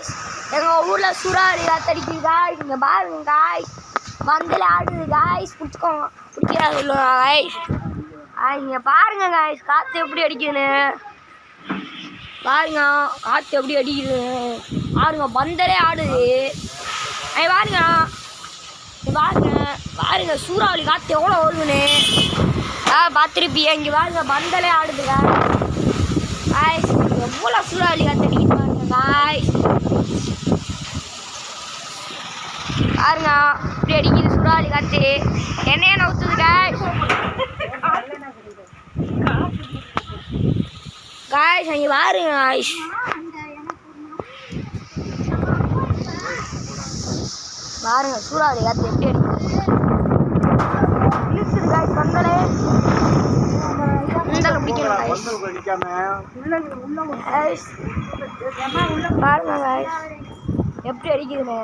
Guys, எங்கள் ஊரில் சூறாவளி காத்தடிக்குது காய்ஸ். இங்கே பாருங்க காய்ஸ், பந்தில் ஆடுது காய்ஸ். பிடிச்சிக்கோங்க, பிடிக்கிறாங்க சொல்லுவாங்க காய்ஸ். இங்கே பாருங்க காய்ஸ், காற்று எப்படி அடிக்குதுன்னு பாருங்க. காற்று எப்படி அடிக்குதுன்னு பாருங்க, பந்தலே ஆடுது. பாருங்க பாருங்க பாருங்க, சூறாவளி காற்று எவ்வளோ வருதுன்னு பார்த்துருப்பிய. இங்கே பாருங்க, பந்தலே ஆடுது காய்ஸ். எவ்வளோ சூறாவளி காற்று அடிக்குது பாருங்க காய்ஸ். பாருங்க இப்படி அடிக்குது சூறாவளி காற்று. என்னைய நவுத்துது காய்ஸ். காய்ஸ் அங்கே பாருங்க காய்ஸ், பாருங்க சூறாவளி காற்று எப்படி அடிக்குது. இழுக்குது காய்ஸ் பந்தலே. பிடிக்கணும் காய்ஸ். பாருங்க காய்ஸ் எப்படி அடிக்குதுன்னு.